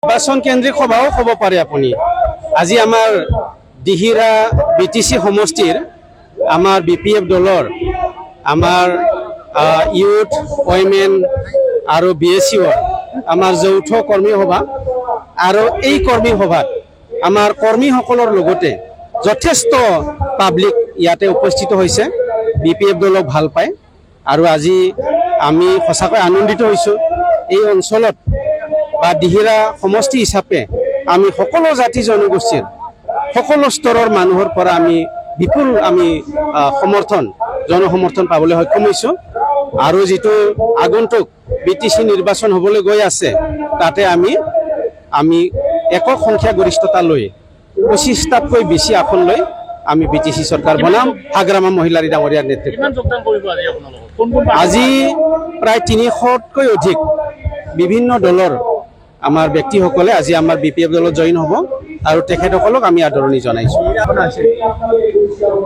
নিৰ্বাচন কেন্দ্ৰিক সভাও হ'ব পাৰে আপুনি। আজি আমাৰ দিহিৰা BTC সমষ্টিৰ আমাৰ BPF দলৰ আমাৰ ইউথ ওমেন আৰু BSCৰ আমাৰ যৌথ কৰ্মী সভা আৰু এই কৰ্মী সভাত আমাৰ কৰ্মীসকলৰ লগতে যথেষ্ট পাব্লিক ইয়াতে উপস্থিত হৈছে। BPF দলক ভাল পায় আৰু আজি আমি সঁচাকৈ আনন্দিত হৈছোঁ। এই অঞ্চলত বা দিহিৰা সমষ্টি হিচাপে আমি সকলো জাতি জনগোষ্ঠীৰ সকলো স্তৰৰ মানুহৰ পৰা আমি বিপুল জনসমৰ্থন পাবলৈ সক্ষম হৈছোঁ। আৰু যিটো আগন্তুক BTC নিৰ্বাচন হ'বলৈ গৈ আছে তাতে আমি একক সংখ্যাগৰিষ্ঠতা লৈ 25টাতকৈ বেছি আসন লৈ আমি BTC চৰকাৰ বনাম হাগ্ৰামা মহিলাৰী ডাঙৰীয়াৰ নেতৃত্বত। আজি প্ৰায় 300তকৈ অধিক বিভিন্ন দলৰ আমাৰ ব্যক্তিসকলে আজি আমাৰ BPF দলত জইন হ'ব আৰু তেখেতসকলক আমি আদৰণি জনাইছোঁ।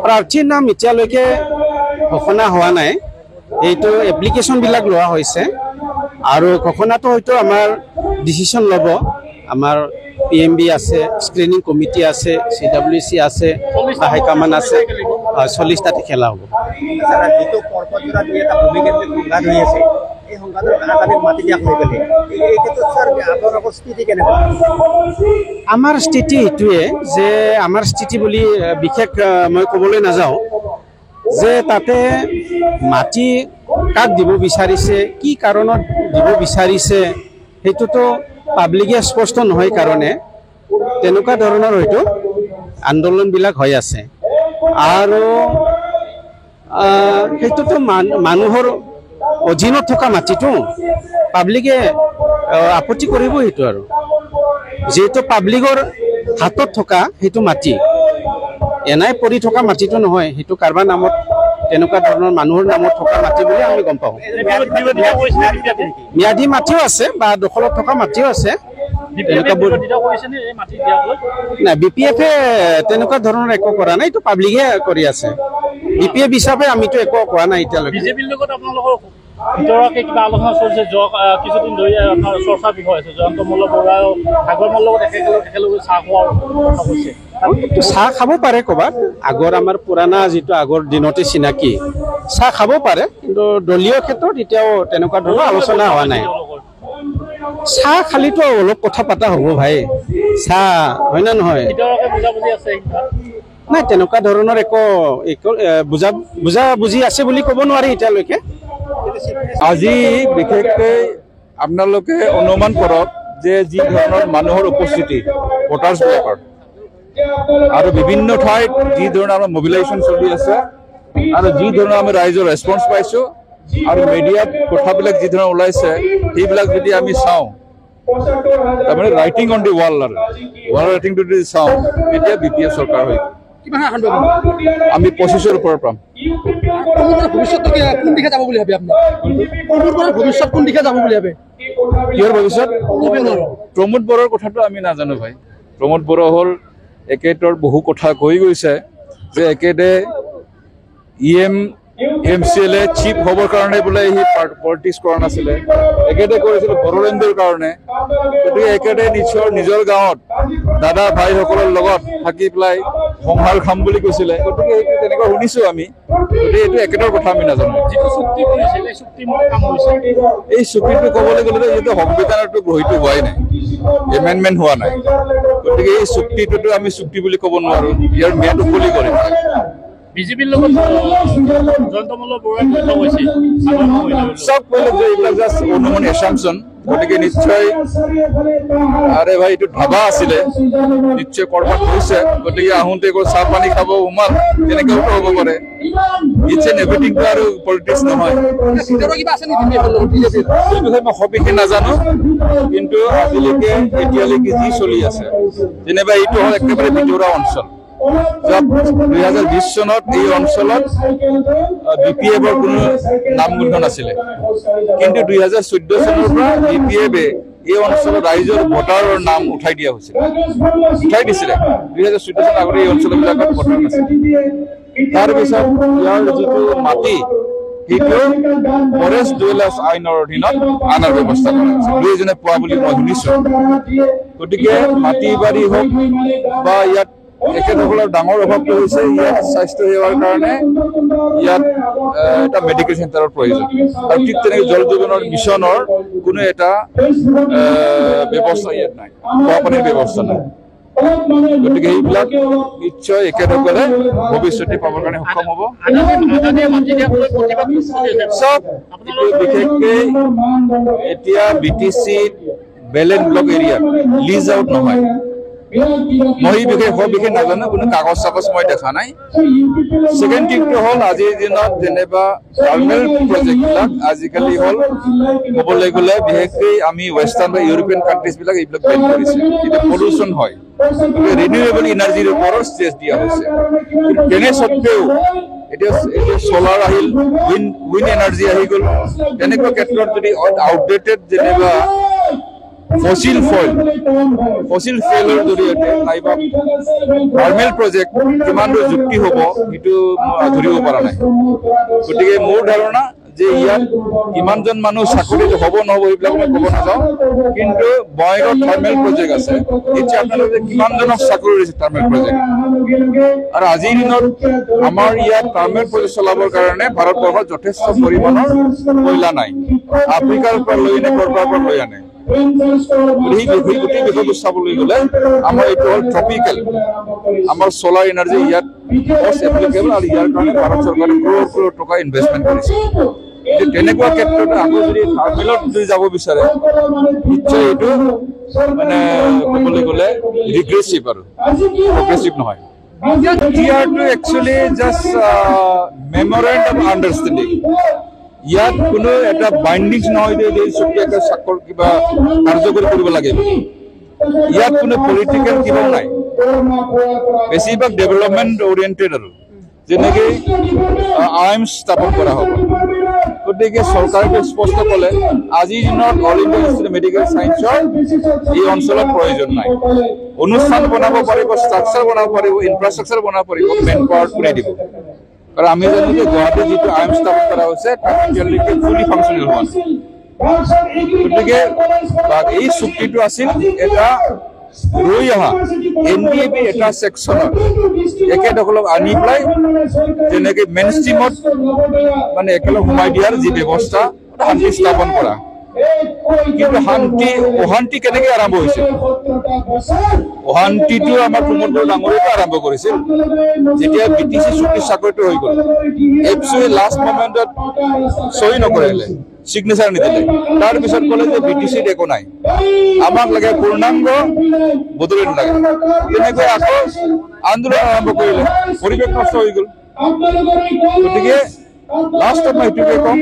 প্ৰাৰ্থীৰ নাম এতিয়ালৈকে ঘোষণা হোৱা নাই, এইটো এপ্লিকেশ্যনবিলাক লোৱা হৈছে আৰু ঘোষণাটো হয়তো আমাৰ ডিচিশ্যন ল'ব। আমাৰ PMB আছে, স্ক্ৰিনিং কমিটি আছে, CWC আছে, হাইকমান আছে, 40টাতে খেলা হ'ব। আমাৰ স্থিতি এইটোৱে যে আমাৰ স্থিতি বুলি বিশেষ মই ক'বলৈ নাযাওঁ যে তাতে মাটি কাক দিব বিচাৰিছে, কি কাৰণত দিব বিচাৰিছে সেইটোতো পাব্লিকে স্পষ্ট নহয় কাৰণে তেনেকুৱা ধৰণৰ হয়তো আন্দোলনবিলাক হৈ আছে। আৰু সেইটোতো মানুহৰ অধীনত থকা মাটিটো পাব্লিকে আপত্তি কৰিব। সেইটো আৰু যিহেতু পাব্লিকৰ হাতত থকা সেইটো মাটি এনাই পৰি থকা মাটিটো নহয়, সেইটো কাৰোবাৰ নামত তেনেকুৱা ধৰণৰ মানুহৰ নামত থকা মাটি বুলি আমি গম পাওঁ। ম্যাদী মাটিও আছে বা দখলত থকা মাটিও আছে। নাই, BPF-এ তেনেকুৱা ধৰণৰ একো কৰা নাই, এইটো পাব্লিকে কৰি আছে। BPF হিচাপে আমিতো একো কোৱা নাই এতিয়ালৈকে। বিজেপিৰ লগত আপোনালোকৰ ভিতৰতে কিবা আলোচনা চলিছে? কিছুদিন ধৰি আপোনাৰ চৰ্চাৰ বিষয় আছে, জয়ন্ত মল্ল বৰুৱা আগৰমৰ লগত একেলগে চাহ খোৱাৰ কথা কৈছে। চাহ খাব পাৰে ক'ৰবাত, আগৰ আমাৰ পুৰণা যিটো আগৰ দিনতে চিনাকি চাহ খাব পাৰে, কিন্তু দলীয় ক্ষেত্ৰত এতিয়াও তেনেকুৱা ধৰণৰ আলোচনা হোৱা নাই। চাহ খালিতো অলপ কথা পতা হ'ব ভাই, চাহ হয় না নহয়? নাই, তেনেকুৱা ধৰণৰ একো বুজাবুজি আছে বুলি ক'ব নোৱাৰি এতিয়ালৈকে। আজি বিশেষকৈ আপোনালোকে অনুমান কৰক যে যি ধৰণৰ মানুহৰ উপস্থিতি ভোটাৰ্ছবিলাকৰ আৰু বিভিন্ন ঠাইত যি ধৰণৰ আমাৰ মবিলাইজেশ্যন চলি আছে আৰু যি ধৰণৰ আমি ৰাইজৰ ৰেছপন্স পাইছোঁ আৰু মিডিয়াত কথাবিলাক যি ধৰণৰ ওলাইছে সেইবিলাক যদি আমি চাওঁ, তাৰমানে ৰাইটিং অন দি ৱাল আৰু ৱাল ৰাইটিংটো যদি চাওঁ তেতিয়া BPF চৰকাৰ হৈ আমি 25ৰ ওপৰত পাম। কিহৰ ভৱিষ্যত? প্ৰমোদ বড়োৰ কথাটো আমি নাজানো ভাই। প্ৰমোদ বড়ো হ'ল একেটাৰ বহু কথা কৈ গৈছে যে একেদে MCLA চিফ হ'বৰ কাৰণে বোলে সি পলিটিক্স কৰা নাছিলে, একেদে কৰিছিল বড়োলেণ্ডৰ কাৰণে। গতিকে একেদে নিজৰ গাঁৱত দাদা ভাইসকলৰ লগত থাকি পেলাই সংসাৰ খাম বুলি কৈছিলে। গতিকে সেইটো তেনেকুৱা শুনিছোঁ আমি, গতিকে এইটো একেটাৰ কথা আমি নাজানো। এই চুক্তিটো ক'বলৈ গ'লে যিহেতু সংবিধানতো গ্ৰহীত হোৱাই নাই, এমেণ্ডমেণ্ট হোৱা নাই, গতিকে এই চুক্তিটোতো আমি চুক্তি বুলি ক'ব নোৱাৰোঁ, ইয়াৰ ম্যাদ উকলি কৰিম। বিজেপিৰ লগত জয়ন্ত মল্ল বৰুৱাই চব কৰিলে যে এইবিলাক জাষ্ট অনুমানী এছাম্পশ্যন। গতিকে নিশ্চয় আৰে ভাই এইটো ধাবা আছিলে, নিশ্চয় কৰবাত হৈছে। গতিকে আহোঁতে চাহ পানী খাব উমাল তেনেকেও হ'ব পাৰে। ইটছ এন এভৰিথিংটো আৰু পলিটিক্স নহয়। এই বিষয়ে মই সবিশেষ নাজানো, কিন্তু আজিলৈকে এতিয়ালৈকে যি চলি আছে যেনিবা এইটো হ'ল একেবাৰে ভিতৰুৱা অঞ্চল। 2020 চনত এই অঞ্চলত BPF-ৰ কোনো নামগন্ধ নাছিলে, কিন্তু 2014 চনৰ পৰা BPF-এ এই অঞ্চলৰ ৰাইজৰ ভোটাৰৰ নাম উঠাই দিছিলে। 2014 চনৰ আগতে এই অঞ্চলবিলাকত ভোটাৰ নাছিল। তাৰপিছত ইয়াৰ যিটো মাটি সেইটো ফৰেষ্ট ডুৱেলাৰ্ছ আইনৰ অধীনত আনাৰ ব্যৱস্থা কৰা হৈছে। দুয়োজনে পোৱা বুলি মই শুনিছোঁ। গতিকে মাটি বাৰী হওক বা ইয়াত তেখেতসকলৰ ডাঙৰ অভাৱটো হৈছে ইয়াত স্বাস্থ্য সেৱাৰ কাৰণে ইয়াত এটা মেডিকেল চেণ্টাৰৰ প্ৰয়োজন আৰু ঠিক তেনেকৈ জল জীৱনৰ মিছনৰ কোনো এটা ব্যৱস্থা ইয়াত নাই, খোৱা পানীৰ ব্যৱস্থা নাই। গতিকে এইবিলাক নিশ্চয় একেসকলে ভৱিষ্যতে পাবৰ কাৰণে সক্ষম হ'ব। চব বিশেষকৈ এতিয়া BTC বেলেগ ব্লক এৰিয়াত লিজ আউট নহয়। মই বিশেষ নাজানো, কোনো কাগজ চাগজ মই দেখা নাই। ছেকেণ্ড থিংটো হ'ল আজিৰ দিনত যেনিবা থাৰ্মেল প্ৰজেক্টবিলাক আজিকালি হ'ল ক'বলৈ গ'লে বিশেষকৈ আমি ৱেষ্টাৰ্ণ বা ইউৰোপিয়ান কাণ্ট্ৰিজবিলাক এইবিলাক বেন কৰিছে। এতিয়া পলিউশ্যন হয়, ৰিনিউৱেবল এনাৰ্জিৰ ওপৰত ষ্ট্ৰেছ দিয়া হৈছে। তেনে স্বত্বেও এতিয়া চলাৰ আহিল, উইণ্ড এনাৰ্জি আহি গ'ল। তেনেকুৱা ক্ষেত্ৰত যদি আউটডেটেড যেনিবা ফসিল ফুয়েলৰ জৰিয়তে নাইবা থাৰ্মেল প্ৰজেক্ট কিমান দূৰ যুক্তি হ'ব সেইটো ধৰিব পৰা নাই। গতিকে মোৰ ধাৰণা যে ইয়াত কিমানজন মানুহ চাকৰি হ'ব নহ'ব এইবিলাক মই ক'ব নাযাওঁ, কিন্তু বঙাইগাঁৱত থাৰ্মেল প্ৰজেক্ট আছে। এতিয়া আপোনালোকে কিমানজনক চাকৰি দিছে থাৰ্মেল প্ৰজেক্ট? আৰু আজিৰ দিনত আমাৰ ইয়াত থাৰ্মেল প্ৰজেক্ট চলাবৰ কাৰণে ভাৰতবৰ্ষত যথেষ্ট পৰিমাণৰ কয়লা নাই। আফ্ৰিকাৰ পৰা লৈ আনে, ক'ৰবাৰ পৰা লৈ আনে। গোটেই বিষয়টো চাবলৈ গ'লে আমাৰ এইটো হ'ল ট্ৰপিকেল, আমাৰ চলাৰ এনাৰ্জি ইয়াত মষ্ট এপ্লিকেবল আৰু ইয়াৰ কাৰণে ভাৰত চৰকাৰে ক্ৰ'ৰ ক্ৰ'ৰ টকা ইনভেষ্টমেণ্ট কৰিছে। তেনেকুৱা ক্ষেত্ৰত আকৌ যদি থাৰ্মেলত যদি যাব বিচাৰে নিশ্চয় এইটো মানে ক'বলৈ গ'লে ৰিগ্ৰেছিভ আৰু প্ৰগ্ৰেছিভ নহয়। টিআৰটো একচুৱেলি জাষ্ট মেমৰেণ্ডাম আণ্ডাৰষ্টেণ্ডিং। ইয়াত কোনো এটা বাইণ্ডিংছ নহয় যে এই চুক্তি এটা স্বাক্ষৰ কিবা কাৰ্যকৰী কৰিব লাগে। ইয়াত কোনো পলিটিকেল কিবাও নাই, বেছিভাগ ডেভেলপমেণ্ট অৰিয়েণ্টেড আৰু যেনেকৈ আইএমছ স্থাপন কৰা হ'ব। গতিকে চৰকাৰে স্পষ্ট ক'লে আজিৰ দিনত all India institute of medical ছায়েন্সৰ এই অঞ্চলত প্ৰয়োজন নাই। অনুষ্ঠান বনাব পাৰিব, ষ্ট্ৰাকচাৰ বনাব পাৰিব, ইনফ্ৰাষ্ট্ৰাকচাৰ বনাব পাৰিব, মেন পাৱাৰ কোনে দিব? আৰু আমি জানো যে গুৱাহাটীত যিটো আইন স্থাপন কৰা হৈছে তাত এতিয়ালৈকে ফুলি ফাংচনেল হোৱা নাই। গতিকে এই চুক্তিটো আছিল এটা ৰৈ অহা NDAP এটা ছেকশ্যনত একেসকলক আনি পেলাই যেনেকৈ মেইন ষ্ট্ৰীমত মানে একেলগ সোমাই দিয়াৰ যি ব্যৱস্থা শান্তি স্থাপন কৰা। কিন্তু অশান্তি কেনেকৈ আৰম্ভ হৈছিল? অশান্তিটো আমাৰ প্ৰমোদ বড়ো ডাঙৰীয়াই আৰম্ভ কৰিছিল যেতিয়া BTC চুক্তি চাকৰিটো হৈ গ'ল। এপছুৱে লাষ্ট মমেণ্টত চহী নকৰিলে, চিগনেচাৰ নিদিলে। তাৰপিছত ক'লে যে BTCত একো নাই, আমাক লাগে পূৰ্ণাংগ বদলি নালাগে। তেনেকৈ আকৌ আন্দোলন আৰম্ভ কৰিলে, পৰিৱেশ নষ্ট হৈ গ'ল। গতিকে লাষ্টত মই এইটোকে ক'ম,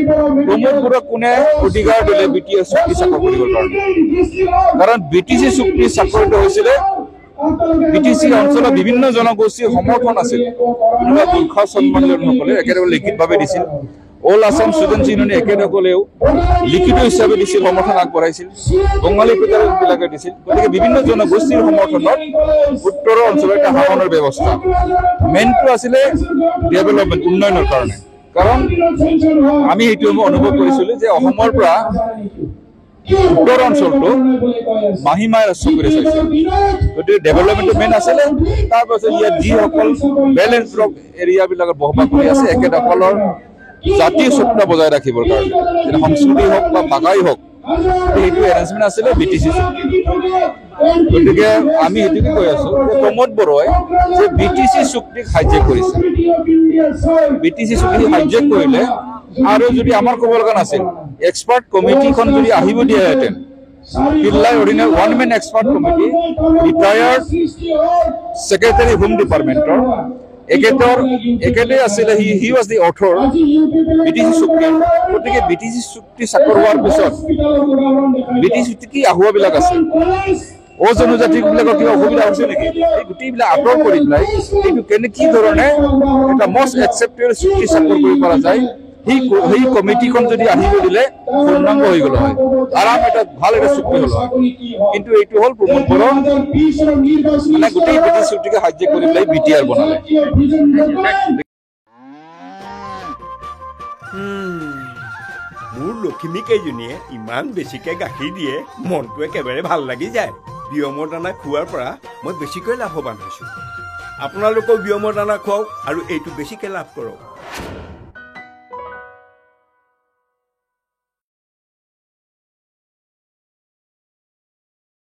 প্ৰমোদ বড়োক কোনে অধিকাৰ দিলে BTC চুক্তি চাকৰি কৰিবৰ কাৰণে? কাৰণ BTC চুক্তি চাকৰিটো হৈছিলে BTC অঞ্চলৰ বিভিন্ন জনগোষ্ঠীৰ সমৰ্থন আছিল। কোনোবা গোৰ্খা সন্মানীয়সকলে একেলগে লিখিতভাৱে দিছিল। অল আছাম ষ্টুডেণ্টছ ইউনিয়নে একেসকলেও লিখিত হিচাপে দিছিল, সমৰ্থন আগবঢ়াইছিল। বঙালী পেটাৰবিলাকে দিছিল। গতিকে বিভিন্ন জনগোষ্ঠীৰ সমৰ্থনত উত্তৰৰ অঞ্চলৰ এটা শাসনৰ ব্যৱস্থা। মেইনটো আছিলে ডেভেলপমেণ্ট, উন্নয়নৰ কাৰণে। কাৰণ আমি সেইটো অনুভৱ কৰিছিলোঁ যে অসমৰ পৰা উত্তৰ অঞ্চলটো মাহীমাই ৰাজ্য কৰি চাইছে। গতিকে ডেভেলপমেণ্টটো মেইন আছিলে। তাৰপাছত ইয়াত যিসকল বেলেঞ্চ এৰিয়াবিলাকত বসবাস কৰি আছে একেসকলৰ জাতীয় সত্তা বজাই ৰাখিবৰ কাৰণে, যেনে সংস্কৃতি হওক বা ভাষাই হওক, সেইটো এৰেঞ্জমেণ্ট আছিলে BTC চুক্তি। গতিকে আমি সেইটোকে কৈ আছো যে প্ৰমোদ বড়োই যে BTC চুক্তিক হাইজেক কৰিছে। BTC চুক্তি হাইজেক কৰিলে আৰু যদি আমাৰ ক'ব লগা নাছিল, এক্সপাৰ্ট কমিটিখন যদি আহিব দিয়াহেঁতেন, পিল্লাই অৰ্ডিনেল one man expert committee, retired secretary home ডিপাৰ্টমেণ্টৰ একেটাই আছিলে, he was the author BTC চুক্তি। গতিকে BTC চুক্তি চাকৰ হোৱাৰ পিছত BTC চুক্তি কি আহুৱাবিলাক আছে, জনজাতিবিলাকৰ কিবা অসুবিধা হৈছে নেকি? এই গোটেইবিলাক আঁতৰ কৰি পেলাই এইটো কি ধৰণে এটা মষ্ট একচেপ্টেবল চুক্তি চাকৰ কৰিব পৰা যায়, সেই কমিটিখন যদি আহিব দিলে পূৰ্ণাংগ হৈ গ'ল হয়, আৰাম এটা ভাল এটা চুক্তি হ'ল হয়। কিন্তু এইটো হ'ল প্ৰমোদ বড়ো মানে গোটেই BTC চুক্তিকে হাইজেক কৰি পেলাই BTR বনালে। মোৰ লখিমীকেইজনীয়ে ইমান বেছিকৈ গাখীৰ দিয়ে মনটো একেবাৰে ভাল লাগি যায় বিয়মৰ দানা খোৱাৰ পৰা মই বেছিকৈ লাভৱান হৈছোঁ আপোনালোকেও বিয়মৰ দানা খুৱাওক আৰু এইটো বেছিকৈ লাভ কৰক